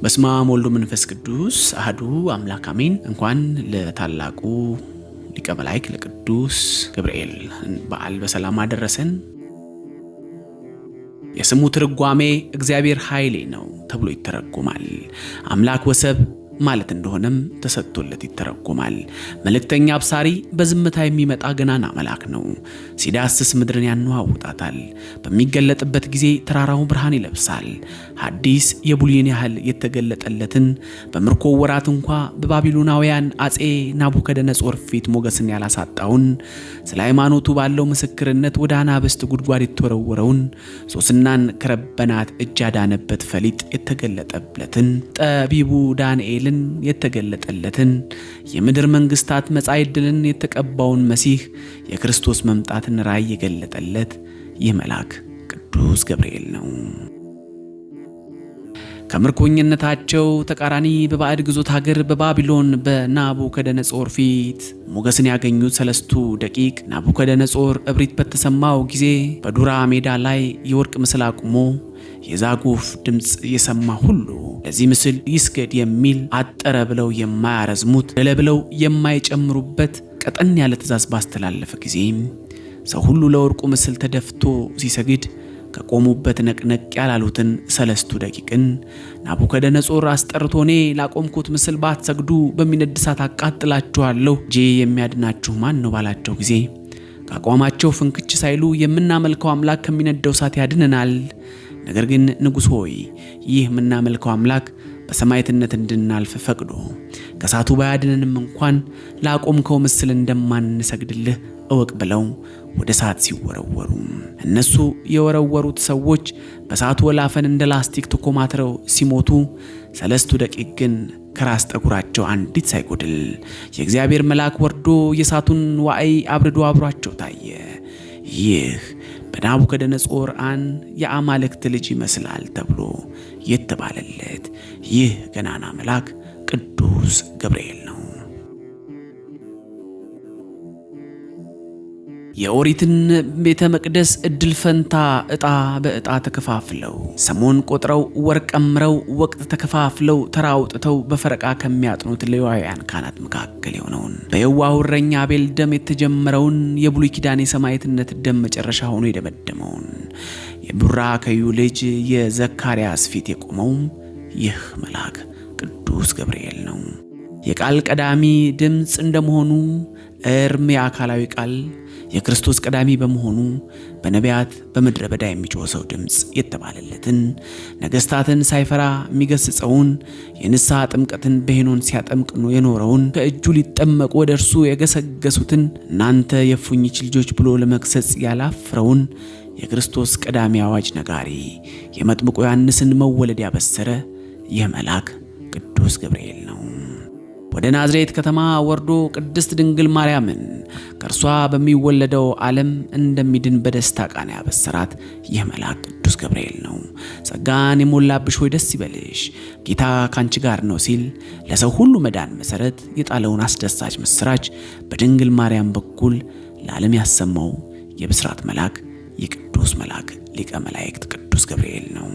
በስመ አብ ወወልድ ወመንፈስ ቅዱስ አሐዱ አምላክ አሜን። እንኳን ለታላቁ ሊቀ መላእክት ለቅዱስ ገብርኤል በዓል በሰላም አደረሰን። የስሙ ትርጓሜ እግዚአብሔር ኃይሌ ነው ተብሎ ይተረጎማል። አምላክ ወሰብ ማለት እንደሆነም ተሰጥቶለት ይተረጎማል። መልእክተኛ አብሳሪ በዝምታ የሚመጣ ገናና መልአክ ነው። ሲዳስስ ምድርን ያነዋውጣታል። በሚገለጥበት ጊዜ ተራራው ብርሃን ይለብሳል። ሐዲስ የቡሊን ያህል የተገለጠለትን በምርኮ ወራት እንኳ በባቢሎናውያን አጼ ናቡከደነጾር ፊት ሞገስን ያላሳጣውን ስለ ሃይማኖቱ ባለው ምስክርነት ወደ አናብስት ጉድጓድ የተወረወረውን ሶስናን ከረበናት እጅ ያዳነበት ፈሊጥ የተገለጠለትን ጠቢቡ ዳንኤል የተገለጠለትን የምድር መንግስታት መጻኢ ዕድልን የተቀባውን መሲህ የክርስቶስ መምጣትን ራእይ የገለጠለት ይህ መልአክ ቅዱስ ገብርኤል ነው። ከምርኮኝነታቸው ተቃራኒ በባዕድ ግዞት ሀገር በባቢሎን በናቡከደነጾር ፊት ሞገስን ያገኙት ሰለስቱ ደቂቅ ናቡከደነጾር እብሪት በተሰማው ጊዜ በዱራ ሜዳ ላይ የወርቅ ምስል አቁሞ የዛጉፍ ድምጽ የሰማ ሁሉ ለዚህ ምስል ይስገድ የሚል አጠረ ብለው የማያረዝሙት ደለ ብለው የማይጨምሩበት ቀጠን ያለ ትእዛዝ ባስተላለፈ ጊዜ ሰው ሁሉ ለወርቁ ምስል ተደፍቶ ሲሰግድ ከቆሙበት ነቅነቅ ያላሉትን ሰለስቱ ደቂቅን ናቡከደነጾር አስጠርቶኔ ላቆምኩት ምስል ባትሰግዱ በሚነድ እሳት አቃጥላችኋለሁ እንጂ የሚያድናችሁ ማን ነው ባላቸው ጊዜ ከአቋማቸው ፍንክች ሳይሉ የምናመልከው አምላክ ከሚነደው እሳት ያድነናል። ነገር ግን ንጉሥ ሆይ ይህ የምናመልከው አምላክ በሰማዕትነት እንድናልፍ ፈቅዶ ከእሳቱ ባያድነንም እንኳን ላቆምከው ምስል እንደማንሰግድልህ እወቅ ብለው ወደ እሳት ሲወረወሩ እነሱ የወረወሩት ሰዎች በእሳቱ ወላፈን እንደ ላስቲክ ተኮማትረው ሲሞቱ ሰለስቱ ደቂቅ ግን ከራስ ጠጉራቸው አንዲት ሳይጎድል የእግዚአብሔር መልአክ ወርዶ የእሳቱን ዋዕይ አብርዶ አብሯቸው ታየ። ይህ በናቡከደነጾር የአማልክት ልጅ ይመስላል ተብሎ የተባለለት ይህ ገናና መልአክ ቅዱስ ገብርኤል ነው። የኦሪትን ቤተ መቅደስ እድል ፈንታ ዕጣ በዕጣ ተከፋፍለው ሰሞን ቆጥረው ወርቅ ቀምረው ወቅት ተከፋፍለው ተራውጥተው በፈረቃ ከሚያጥኑት ሌዋውያን ካህናት መካከል የሆነውን በየዋሁ እረኛ አቤል ደም የተጀመረውን የብሉይ ኪዳን የሰማዕትነት ደም መጨረሻ ሆኖ የደመደመውን የቡራክዩ ልጅ የዘካርያስ ፊት የቆመው ይህ መልአክ ቅዱስ ገብርኤል ነው። የቃል ቀዳሚ ድምጽ እንደመሆኑ እርም የአካላዊ ቃል የክርስቶስ ቀዳሚ በመሆኑ በነቢያት በምድረ በዳ የሚጮህ ሰው ድምጽ የተባለለትን ነገስታትን ሳይፈራ የሚገስጸውን የንስሐ ጥምቀትን በሄኖን ሲያጠምቅ የኖረውን ከእጁ ሊጠመቁ ወደ እርሱ የገሰገሱትን እናንተ የእፉኝት ልጆች ብሎ ለመክሰጽ ያላፍረውን የክርስቶስ ቀዳሚ አዋጅ ነጋሪ የመጥምቁ ዮሐንስን መወለድ ያበሰረ ይህ መልአክ ቅዱስ ገብርኤል ነው። ወደ ናዝሬት ከተማ ወርዶ ቅድስት ድንግል ማርያምን ከእርሷ በሚወለደው ዓለም እንደሚድን በደስታ ቃና ያበሰራት ይህ መልአክ ቅዱስ ገብርኤል ነው። ጸጋን የሞላብሽ ሆይ ደስ ይበልሽ፣ ጌታ ካንቺ ጋር ነው ሲል ለሰው ሁሉ መዳን መሰረት የጣለውን አስደሳች ምስራች በድንግል ማርያም በኩል ለዓለም ያሰማው የብስራት መልአክ የቅዱስ መልአክ ሊቀ መላእክት ቅዱስ ገብርኤል ነው።